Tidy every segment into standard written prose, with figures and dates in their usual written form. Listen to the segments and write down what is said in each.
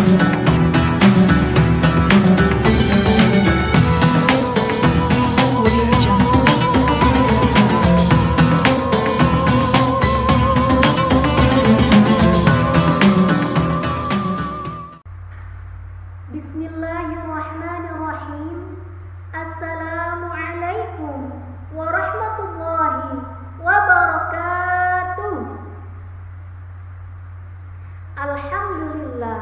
Bismillahirrahmanirrahim. Assalamualaikum warahmatullahi wabarakatuh. Alhamdulillah,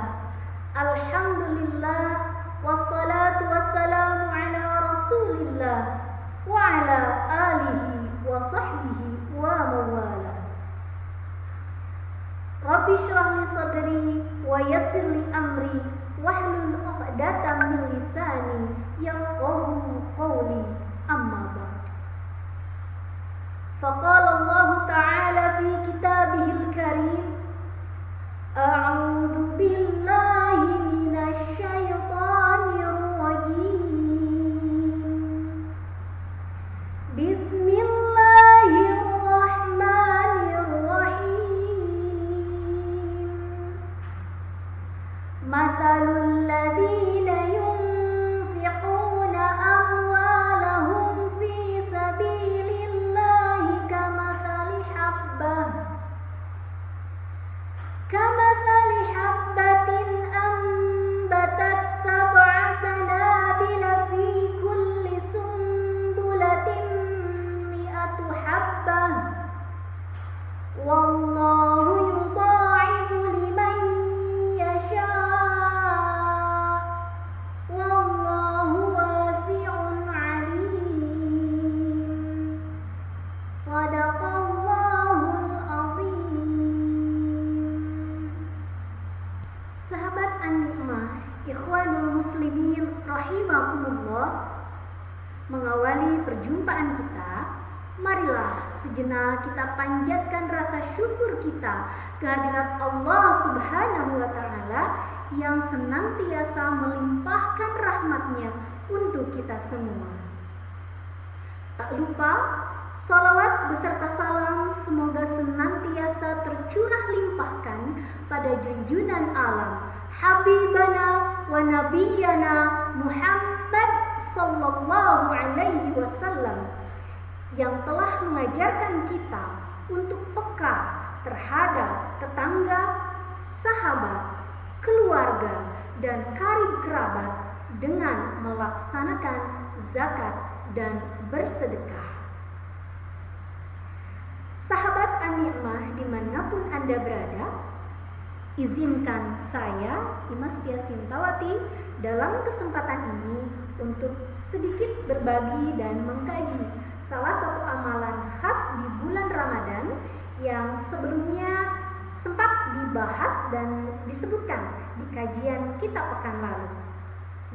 alhamdulillah, wassalatu wassalamu ala rasulillah wa ala alihi wa sahbihi wa mawala. Rabbi shrah li sadri wa yassir li amri wahlul 'uqdatam min lisani yafqahu qawli, amma ba'd. Faqala Allah ta'ala fi kitabihil karim, a'udzu billahi minasy syaithanir rajim. Bismillahirrahmanirrahim. Mathalul ladzina yunfiquna amwalahum fi sabilillahi kamathali habbatin ambatat sab'a sanabila fi kulli sumbulatin mi'atu habbah wallahu yudha'ifu liman yasha wallahu wasi'un 'alim. Shadaqallahul 'azim. Sahabat An-Ni'mah, ikhwanul muslimin rahimakumullah, mengawali perjumpaan kita, marilah sejenak kita panjatkan rasa syukur kita kehadirat Allah Subhanahu wa ta'ala yang senantiasa melimpahkan rahmatnya untuk kita semua. Tak lupa, salawat beserta salam semoga senantiasa tercurah limpahkan pada junjungan alam Habibana wa Nabiyana Muhammad sallallahu alaihi wasallam yang telah mengajarkan kita untuk peka terhadap tetangga, sahabat, keluarga, dan karib kerabat dengan melaksanakan zakat dan bersedekah. Sahabat An-Ni'mah dimanapun Anda berada, izinkan saya, Imas Tia Sintawati, dalam kesempatan ini untuk sedikit berbagi dan mengkaji salah satu amalan khas di bulan Ramadan yang sebelumnya sempat dibahas dan disebutkan di kajian kita pekan lalu,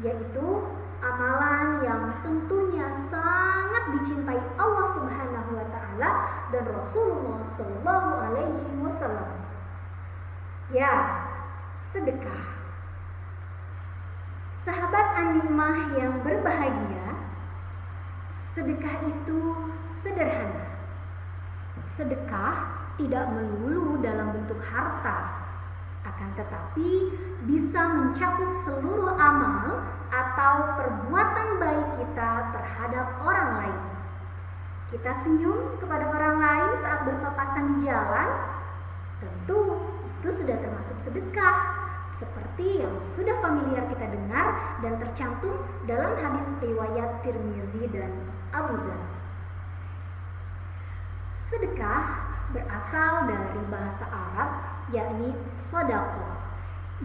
yaitu amalan yang tentunya sangat dicintai Allah Subhanahu wa ta'ala dan Rasulullah sallallahu alaihi wasallam. Ya, sedekah. Sahabat An-Ni'mah yang berbahagia, sedekah itu sederhana. Sedekah tidak melulu dalam bentuk harta, akan tetapi bisa mencakup seluruh amal atau perbuatan baik kita terhadap orang lain. Kita senyum kepada orang lain saat berpapasan di jalan, tentu itu sudah termasuk sedekah, seperti yang sudah familiar kita dengar dan tercantum dalam hadis riwayat Tirmizi dan Abu Dzar. Sedekah berasal dari bahasa Arab, yakni shadaqah,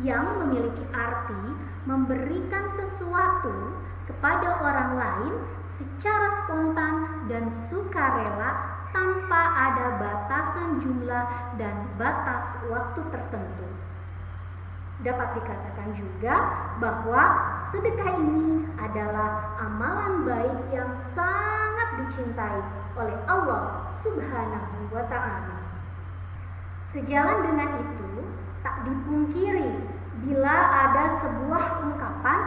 yang memiliki arti memberikan sesuatu kepada orang lain secara spontan dan sukarela tanpa ada batasan jumlah dan batas waktu tertentu. Dapat dikatakan juga bahwa sedekah ini adalah amalan baik yang sangat dicintai oleh Allah Subhanahu wa ta'ala. Sejalan dengan itu, tak dipungkiri bila ada sebuah ungkapan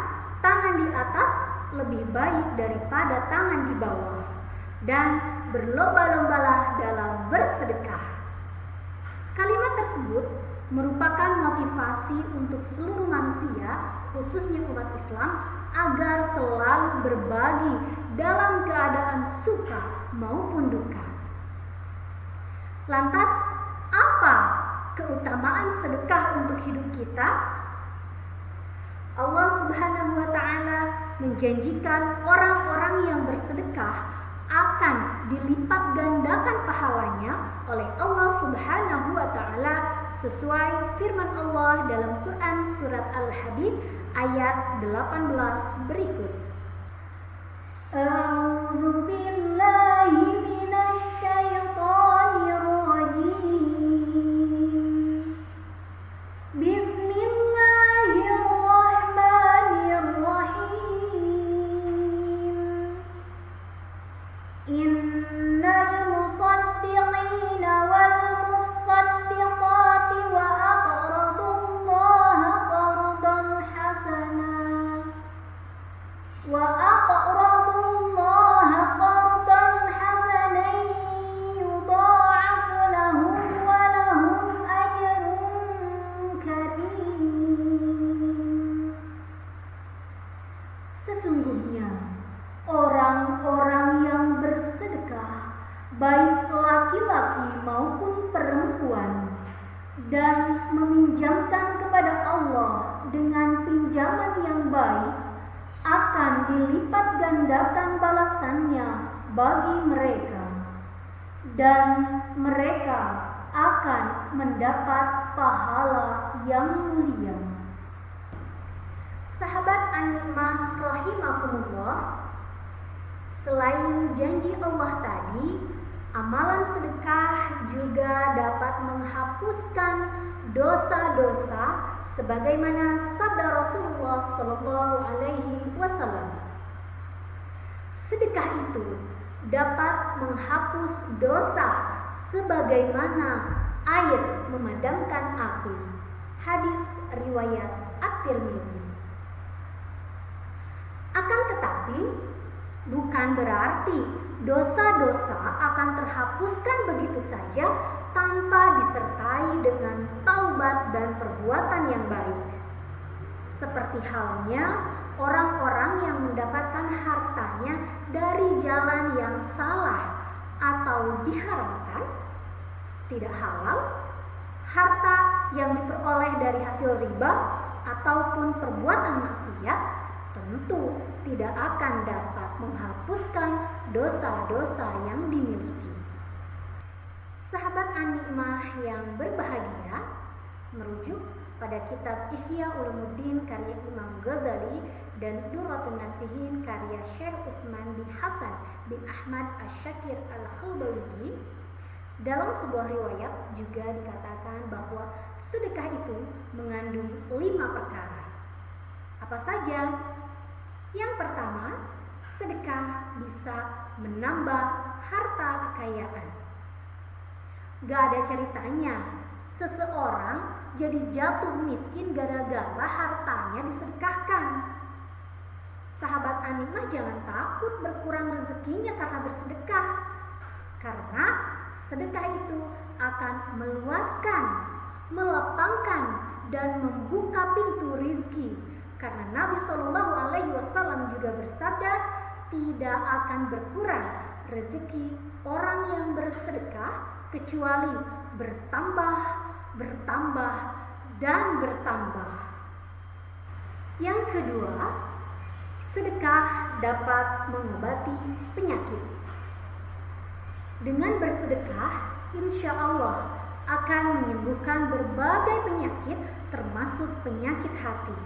tangan di atas lebih baik daripada tangan di bawah, dan berlomba-lombalah dalam bersedekah. Kalimat tersebut merupakan motivasi untuk seluruh manusia manusia, khususnya umat Islam, agar selalu berbagi dalam keadaan suka maupun duka. Lantas, apa keutamaan sedekah untuk hidup kita? Allah Subhanahu wa Ta'ala menjanjikan orang-orang yang bersedekah akan dilipat gandakan pahalanya oleh Allah Subhanahu wa Ta'ala sesuai firman Allah dalam Quran surat Al-Hadid ayat 18 berikut. A'udzu billahi minasy syaithanir rajim. Innal musaddiqina wal musaddiqati wa aqradullaha qardan hasana yudha'af lahum wa lahum ajrun karim. Sesungguhnya orang-orang yang bersedekah, baik laki-laki maupun perempuan, dan meminjamkan kepada Allah dengan pinjaman yang baik, akan dilipat gandakan balasannya bagi mereka, dan mereka akan mendapat pahala yang mulia. Sahabat An-Ni'mah rahimakumullah, selain janji Allah tadi, amalan sedekah juga dapat menghapuskan dosa-dosa sebagaimana sabda Rasulullah Shallallahu Alaihi Wasallam. Sedekah itu dapat menghapus dosa sebagaimana air memadamkan api. Hadis riwayat At-Tirmidzi. Akan tetapi, bukan berarti dosa-dosa akan terhapuskan begitu saja tanpa disertai dengan taubat dan perbuatan yang baik. Seperti halnya orang-orang yang mendapatkan hartanya dari jalan yang salah atau diharamkan, tidak halal, harta yang diperoleh dari hasil riba ataupun perbuatan maksiat, tentu tidak akan dapat menghapuskan dosa-dosa yang dimiliki. Sahabat An-Ni'mah yang berbahagia, merujuk pada kitab Ihya Ulumuddin karya Imam Ghazali dan Durratun Nasihin karya Syekh Utsman bin Hasan bin Ahmad Asy-Syakir Al-Khalbawi, dalam sebuah riwayat juga dikatakan bahwa sedekah itu mengandung 5 perkara. Apa saja? Yang pertama, sedekah bisa menambah harta kekayaan. Gak ada ceritanya seseorang jadi jatuh miskin gara-gara hartanya disedekahkan. Sahabat An-Ni'mah jangan takut berkurang rezekinya karena bersedekah, karena sedekah itu akan meluaskan, melapangkan, dan membuka pintu rizki. Karena Nabi Shallallahu Alaihi Wasallam juga bersabda, tidak akan berkurang rezeki orang yang bersedekah kecuali bertambah, bertambah, dan bertambah. Yang kedua, sedekah dapat mengobati penyakit. Dengan bersedekah, insya Allah akan menyembuhkan berbagai penyakit termasuk penyakit hati.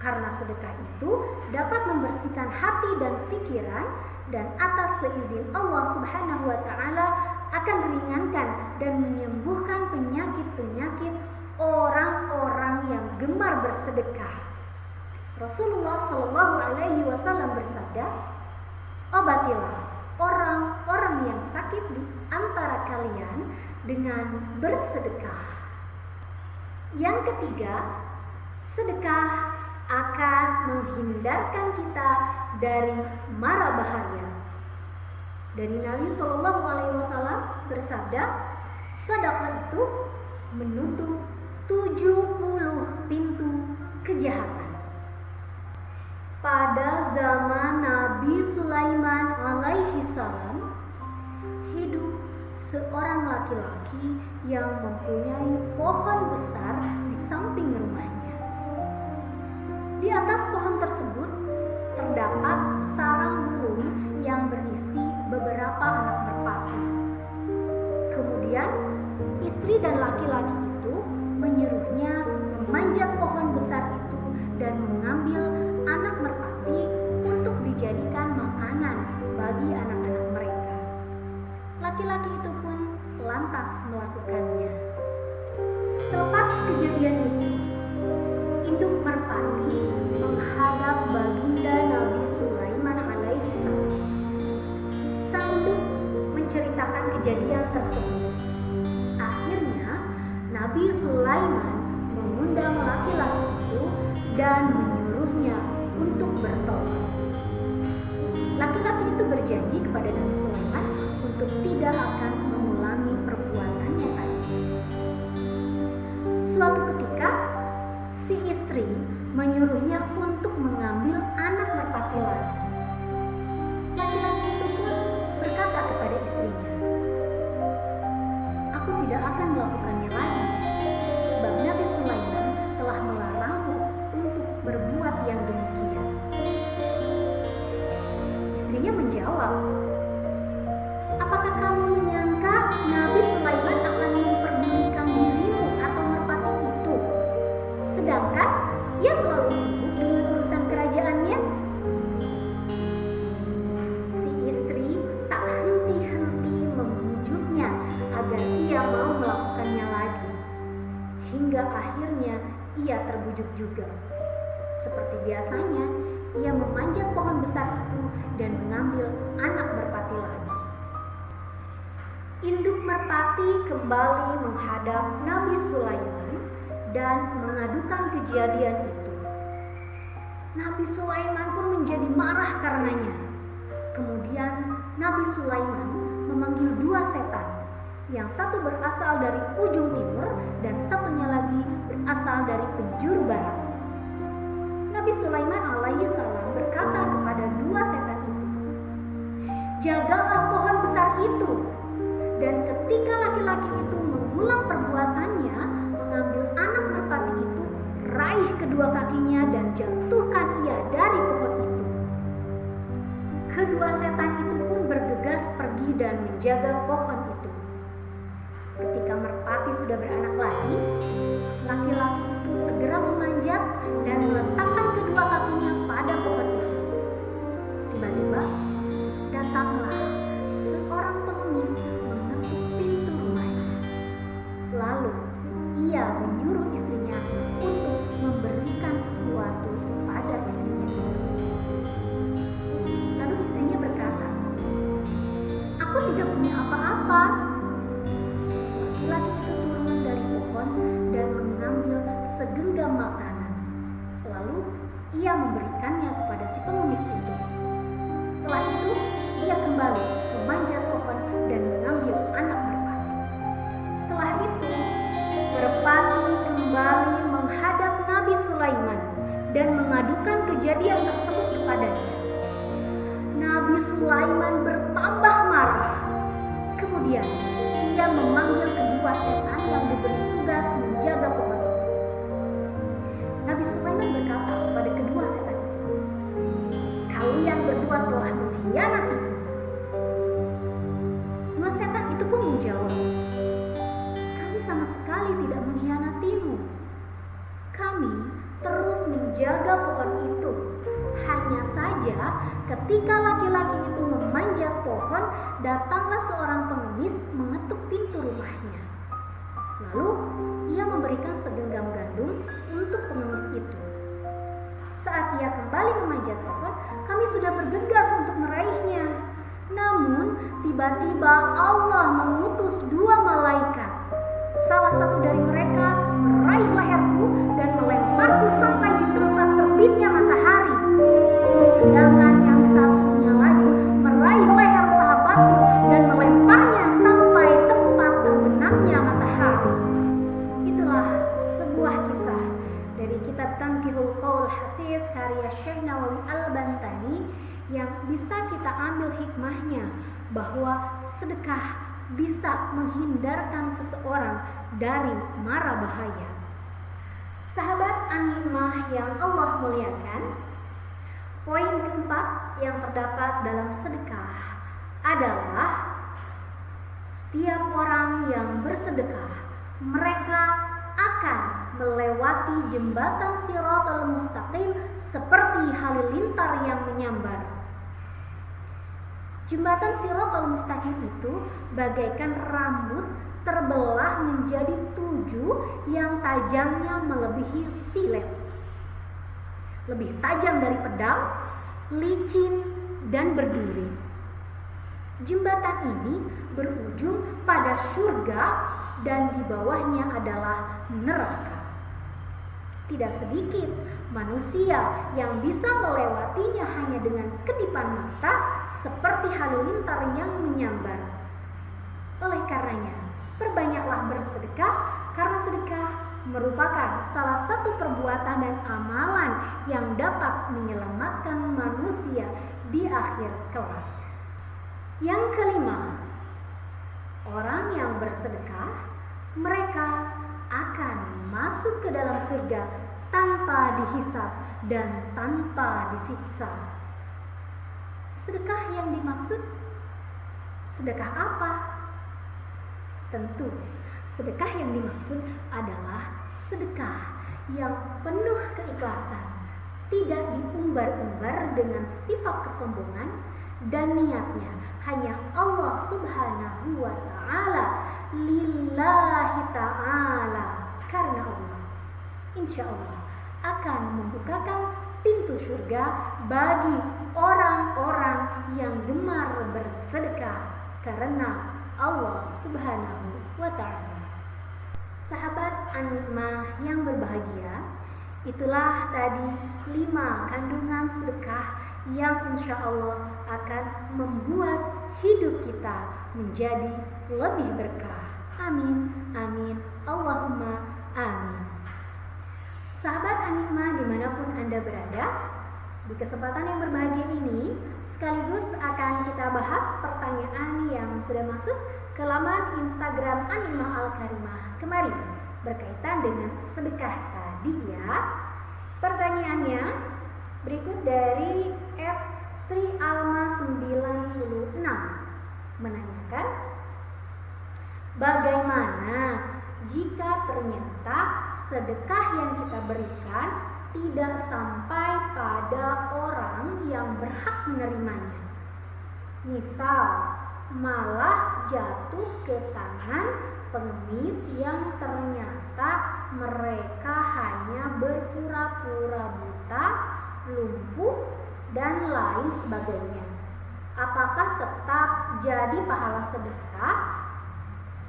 Karena sedekah itu dapat membersihkan hati dan pikiran, dan atas seizin Allah Subhanahu wa Ta'ala akan meringankan dan menyembuhkan penyakit-penyakit orang-orang yang gemar bersedekah. Rasulullah Shallallahu Alaihi Wasallam bersabda, obatilah orang-orang yang sakit di antara kalian dengan bersedekah. Yang ketiga, sedekah akan menghindarkan kita dari mara bahaya. Dari Nabi Shallallahu Alaihi Wasallam bersabda, sedekah itu menutup 70 pintu laki-laki yang mempunyai pohon besar di samping rumahnya. Di atas pohon tersebut terdapat sarang burung yang berisi beberapa anak merpati. Kemudian istri dan laki-laki itu menyuruhnya memanjat pohon besar itu dan mengambil anak merpati untuk dijadikan makanan bagi anak-anak mereka. Laki-laki itu pun lantas melakukannya. Selepas kejadian itu, induk merpati menghadap baginda Nabi Sulaiman alaihissalam. Sang induk menceritakan kejadian tersebut. Akhirnya Nabi Sulaiman mengundang laki-laki itu dan menyuruhnya untuk bertobat. Laki-laki itu berjanji kepada Nabi Sulaiman untuk tidak akan mengulangi perbuatannya tadi. Suatu ketika, si istri menyuruhnya untuk mengambil anak merpati lagi. Laki-laki itu pun berkata kepada istrinya, "Aku tidak akan melakukannya lagi, sebab Nabi Sulaiman telah melarangku untuk berbuat yang demikian." Istrinya menjawab, "Apakah kamu menyangka Nabi Sulaiman akan memperdulikan dirimu atau merpati itu? Sedangkan ia selalu sibuk dengan urusan kerajaannya." Si istri tak henti-henti membujuknya agar ia mau melakukannya lagi. Hingga akhirnya ia terbujuk juga. Seperti biasanya, ia memanjat pohon besar itu dan mengambil anak merpati lagi. Induk merpati kembali menghadap Nabi Sulaiman dan mengadukan kejadian itu. Nabi Sulaiman pun menjadi marah karenanya. Kemudian Nabi Sulaiman memanggil dua setan. Yang satu berasal dari ujung timur dan satunya lagi berasal dari penjuru barat. Nabi Sulaiman alaihissalam berkata kepada dua setan itu, "Jagalah pohon besar itu, dan ketika laki-laki itu mengulang perbuatannya mengambil anak merpati itu, raih kedua kakinya dan jatuhkan ia dari pohon itu." Kedua setan itu pun bergegas pergi dan menjaga pohon itu. Ketika merpati sudah beranak lagi, laki-laki itu segera memanjat dan meletakkan kedua kakinya pada pohon itu. Tiba-tiba datanglah seorang pengemis mengetuk pintu rumahnya. Lalu ia menyuruh istrinya untuk memberikan sesuatu pada istrinya itu. Lalu istrinya berkata, "Aku tidak punya apa-apa." Laki-laki itu turun dari pohon dan mengambil segenggam makanan. Lalu ia memberikannya kepada si pengemis itu. Setelah itu ia kembali memanjat pohon dan mengambil anak merpati. Setelah itu merpati kembali menghadap Nabi Sulaiman dan mengadukan kejadian tersebut kepadanya. Nabi Sulaiman bertambah marah. Kemudian ia memanggil kedua setan yang diberi tugas menjaga pohon itu. Nabi Sulaiman berkata kepada kedua setan itu, "Kalian berdua telah mengkhianati." Dua setan itu pun menjawab, "Kami sama sekali tidak mengkhianatimu. Kami terus menjaga pohon itu. Hanya saja ketika laki-laki itu memanjat pohon, datanglah seorang pengemis mengetuk pintu rumahnya. Lalu ia memberikan segenggam gandum untuk pengemis itu. Saat ia kembali memanjat pohon, kami sudah bergegas untuk meraihnya. Namun tiba-tiba Allah mengutus dua malaikat. Salah satu dari mereka meraih leherku dan melemparku sampai di tempat terbitnya matahari. Sedangkan yang satunya lagi meraih leher sahabatku dan melemparnya sampai tempat terbenamnya matahari." Itulah sebuah kisah dari kitab Tanqihul Qaul Hasis karya Syekh Nawawi Al-Bantani yang bisa kita ambil hikmahnya bahwa sedekah bisa menghindarkan seseorang dari mara bahaya. Sahabat An-Nikmah yang Allah muliakan, poin keempat yang terdapat dalam sedekah adalah setiap orang yang bersedekah, mereka akan melewati jembatan Shiratal Mustaqim seperti halilintar yang menyambar. Jembatan Shiratal Mustaqim itu bagaikan rambut terbelah menjadi 7 yang tajamnya melebihi silet. Lebih tajam dari pedang, licin, dan berduri. Jembatan ini berujung pada surga dan di bawahnya adalah neraka. Tidak sedikit manusia yang bisa melewatinya hanya dengan kedipan mata seperti halilintar yang menyambar. Oleh karenanya, perbanyaklah bersedekah karena sedekah merupakan salah satu perbuatan dan amalan yang dapat menyelamatkan manusia di akhir kelak. Yang kelima, orang yang bersedekah, mereka akan masuk ke dalam surga tanpa dihisab dan tanpa disiksa. Sedekah yang dimaksud, sedekah apa? Tentu, sedekah yang dimaksud adalah sedekah yang penuh keikhlasan, tidak diumbar-umbar dengan sifat kesombongan, dan niatnya hanya Allah Subhanahu wa Ta'ala, lillahi ta'ala, karena Allah. Insya Allah akan membukakan pintu surga bagi orang-orang yang gemar bersedekah karena Allah Subhanahu wa Ta'ala. Sahabat An-Nikmah yang berbahagia, itulah tadi 5 kandungan sedekah yang insya Allah akan membuat hidup kita menjadi lebih berkah. Amin, amin, Allahumma amin. Sahabat An-Nikmah dimanapun Anda berada, di kesempatan yang berbahagia ini sekaligus akan kita bahas pertanyaan yang sudah masuk ke laman Instagram An-Nikmah Al-Karimah kemarin berkaitan dengan sedekah tadi ya. Pertanyaannya berikut dari @SriAlma96 menanyakan, bagaimana jika ternyata sedekah yang kita berikan tidak sampai pada orang yang berhak menerimanya? Misal, malah jatuh ke tangan pengemis yang ternyata mereka hanya berpura-pura buta, lumpuh, dan lain sebagainya. Apakah tetap jadi pahala sedekah?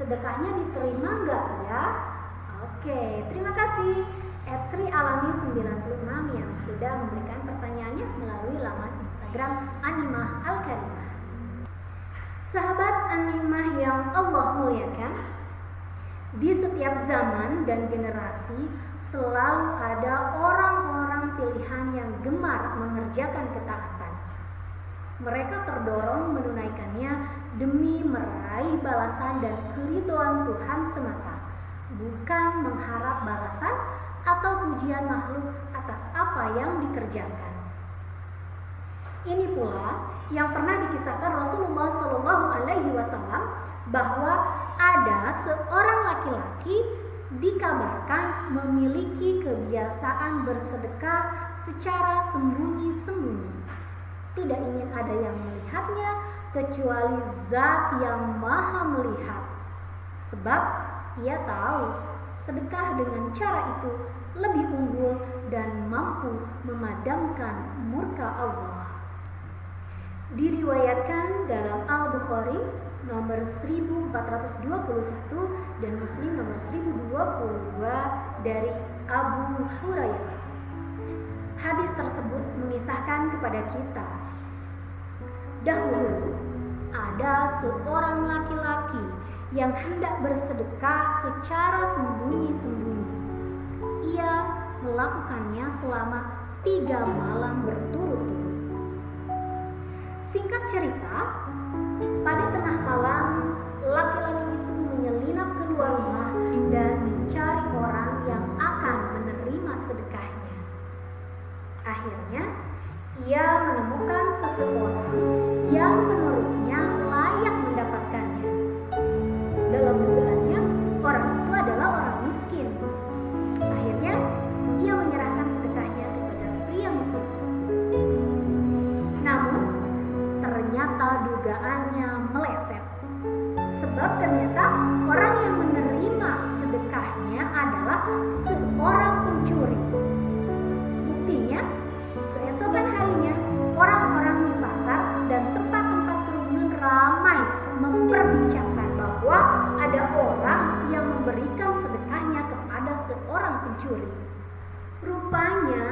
Sedekahnya diterima enggak ya? Oke, terima kasih @SriAlami96 yang sudah memberikan pertanyaannya melalui laman Instagram An-Nikmah Al-Karimah. Sahabat An-Nikmah yang Allah muliakan, di setiap zaman dan generasi selalu ada orang-orang pilihan yang gemar mengerjakan ketaatan. Mereka terdorong menunaikannya demi meraih balasan dan keridhaan Tuhan semata, bukan mengharap balasan atau pujian makhluk atas apa yang dikerjakan. Ini pula yang pernah dikisahkan Rasulullah SAW bahwa ada seorang laki-laki dikabarkan memiliki kebiasaan bersedekah secara sembunyi-sembunyi. Tidak ingin ada yang melihatnya kecuali Zat yang Maha Melihat. Sebab ia tahu sedekah dengan cara itu lebih unggul dan mampu memadamkan murka Allah. Diriwayatkan dalam Al-Bukhari nomor 1421 dan Muslim nomor 1022 dari Abu Hurairah. Hadis tersebut mengisahkan kepada kita, dahulu ada seorang laki-laki yang hendak bersedekah secara sembunyi-sembunyi. Ia melakukannya selama 3 malam berturut-turut. Singkat cerita, pada tengah malam laki Akhirnya, ia menemukan seseorang yang menurutnya layak mendapatkannya. Dalam dugaannya, orang itu adalah orang miskin. Akhirnya, ia menyerahkan sedekahnya kepada pria miskin tersebut. Namun, ternyata dugaannya meleset. Sebab ternyata orang yang menerima sedekahnya adalah seorang pencuri. Buktinya, keesokan harinya orang-orang di pasar dan tempat-tempat kerumunan ramai memperbincangkan bahwa ada orang yang memberikan sedekahnya kepada seorang pencuri. Rupanya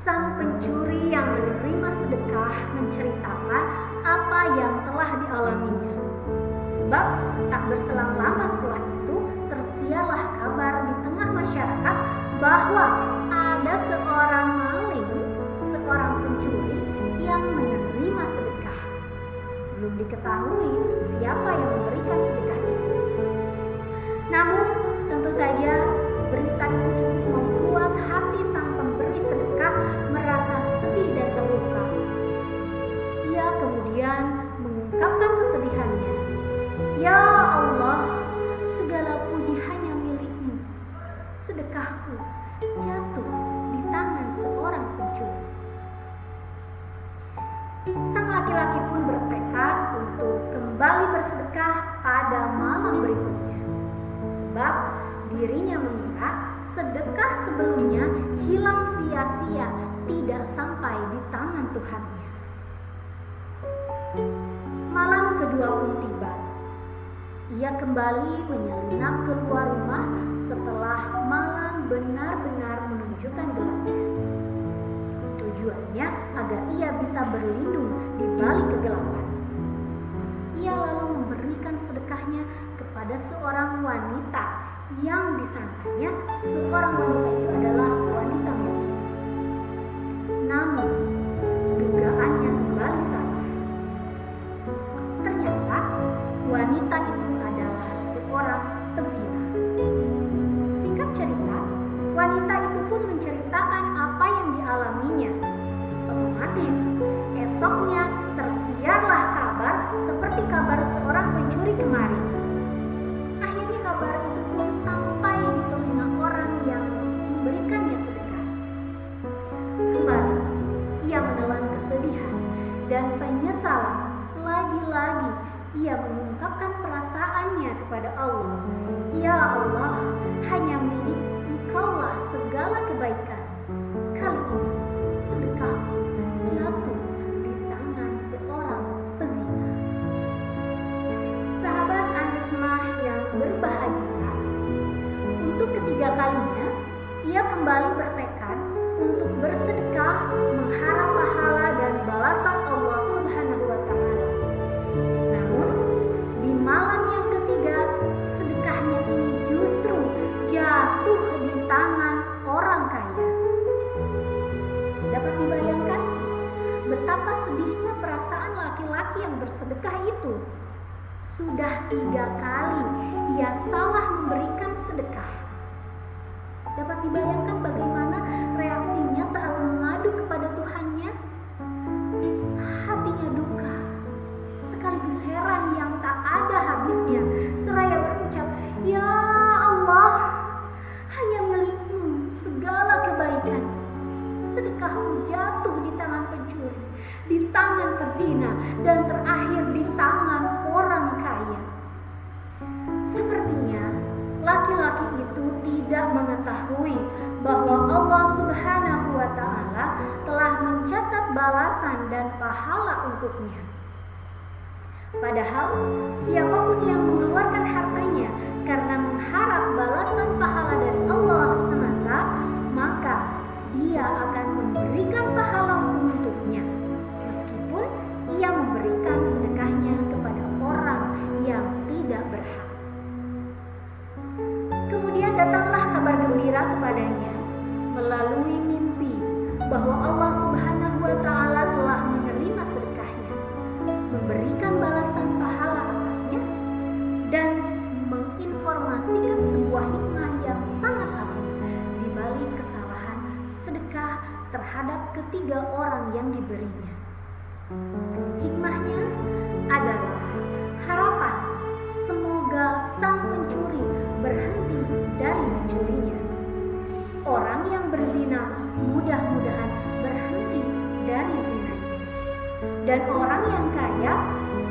sang pencuri yang menerima sedekah menceritakan apa yang telah dialaminya. Sebab tak berselang lama setelah itu tersiarlah kabar di tengah masyarakat bahwa ada seorang maling, seorang pencuri yang menerima sedekah. Belum diketahui siapa yang memberikan sedekah itu. Namun tentu saja berita itu cukup membuat hati sang pemberi sedekah merasa sedih dan terluka. Ia kemudian mengungkapkan kesedihannya. Ya Allah, segala puji hanya milik-Mu. Sedekahku jatuh di tangan seorang pencuri. Sang laki-laki pun bertekad untuk kembali bersedekah pada malam berikutnya. Sebab dirinya mengira sedekah sebelumnya hilang sia-sia, tidak sampai di tangan Tuhannya. Malam kedua pun tiba. Ia kembali menyelinap keluar rumah setelah malam benar-benar menunjukkan gelapnya. Tujuannya agar ia bisa berlindung di balik kegelapan. Ia lalu memberikan sedekahnya kepada seorang wanita yang disangkanya seorang wanita itu adalah wanita miskin. Namun, dugaannya kembali salah. Ternyata wanita itu adalah seorang pezina. Singkat cerita, wanita itu pun menceritakan apa yang dialaminya. Otomatis, esoknya tersiarlah kabar seperti kabar seorang pencuri kemarin. Akhirnya kabar itu pun sampai di telinga orang yang memberikannya sedekah. Kembali, ia menelan kesedihan dan penyesalan. Lagi-lagi, ia mengungkapkan perasaannya kepada Allah. Ya Allah, hanya milik Engkaulah segala kebaikan. Kali ini, sedekahku jatuh di tangan seorang pezina. Sahabat An-Nikmah yang berbahagia, untuk ketiga kalinya, ia kembali bertekad untuk bersedekah mengharap pahala dan balasan Allah Subhanahu wa Ta'ala. Namun, di malam yang ketiga, sedekahnya ini justru jatuh di tangan orang kaya. Dapat dibayangkan betapa sedihnya perasaan laki-laki yang bersedekah itu. Sudah 3 kali ia salah memberikan sedekah. Dapat dibayangkan bagaimana reaksinya saat mengadu kepada Tuhannya. Hatinya duka, sekaligus heran yang tak ada habisnya, seraya berucap, Ya Allah, hanya milik-Mu segala kebaikan. Sedekahku jatuh di tangan pencuri, di tangan pezina, dan terakhir di tangan orang kaya. Sepertinya laki-laki itu tidak mengetahui bahwa Allah Subhanahu wa Ta'ala telah mencatat balasan dan pahala untuknya. Padahal siapapun yang mengeluarkan hartanya karena mengharap balasan pahala dari Allah semata, maka dia akan memberikan pahala untuknya, meskipun ia memberikan sedekahnya kepada orang yang tidak berhak. Kemudian datanglah kabar gembira kepadanya melalui mimpi bahwa Allah Subhanahu wa Ta'ala telah menerima sedekahnya, memberikan balasan pahala atasnya, dan menginformasikan sebuah hikmah yang sangat agung di balik kesalahan sedekah terhadap terhadap ketiga orang yang diberinya. Hikmahnya adalah harapan semoga sang pencuri berhenti dari mencurinya. Orang yang berzina mudah-mudahan berhenti dari zinanya. Dan orang yang kaya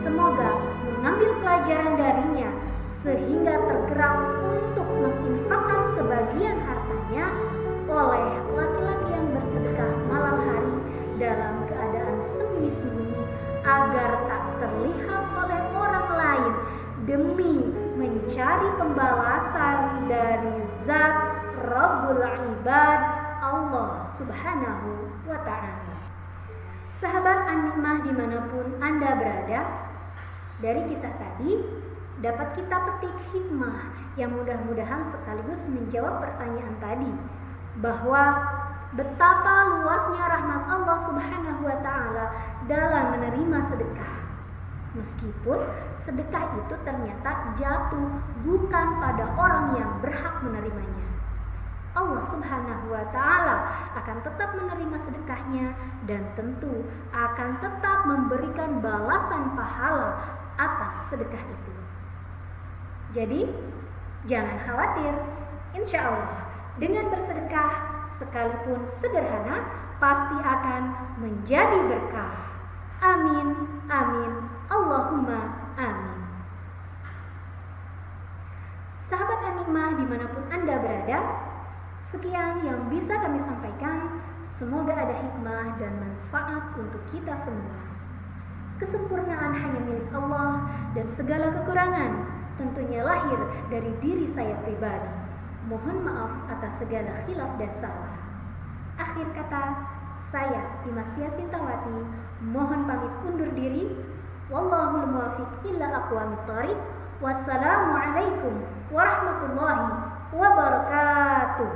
semoga mengambil pelajaran darinya sehingga tergerak untuk menginfakkan sebagian hartanya oleh laki-laki yang bersedekah malam hari dalam keadaan sembunyi-sembunyi agar tak terlihat oleh orang lain demi mencari pembalasan dari Zat Rabbul Ibad Allah Subhanahu wa Ta'ala. Sahabat An-Nikmah dimanapun Anda berada, dari kisah tadi dapat kita petik hikmah yang mudah-mudahan sekaligus menjawab pertanyaan tadi, bahwa betapa luasnya rahmat Allah Subhanahu wa Ta'ala dalam menerima sedekah. Meskipun sedekah itu ternyata jatuh bukan pada orang yang berhak menerimanya, Allah Subhanahu wa Ta'ala akan tetap menerima sedekahnya dan tentu akan tetap memberikan balasan pahala atas sedekah itu. Jadi jangan khawatir, insya Allah dengan bersedekah sekalipun sederhana pasti akan menjadi berkah. Amin, amin, Allahumma amin. Sahabat An-Nikmah dimanapun Anda berada, sekian yang bisa kami sampaikan. Semoga ada hikmah dan manfaat untuk kita semua. Kesempurnaan hanya milik Allah dan segala kekurangan tentunya lahir dari diri saya pribadi. Mohon maaf atas segala khilaf dan salah. Akhir kata, saya Dimastia Sintawati mohon pamit undur diri. Wallahul muwaffiq illa aqwamit thoriq. Wassalamualaikum warahmatullahi wabarakatuh.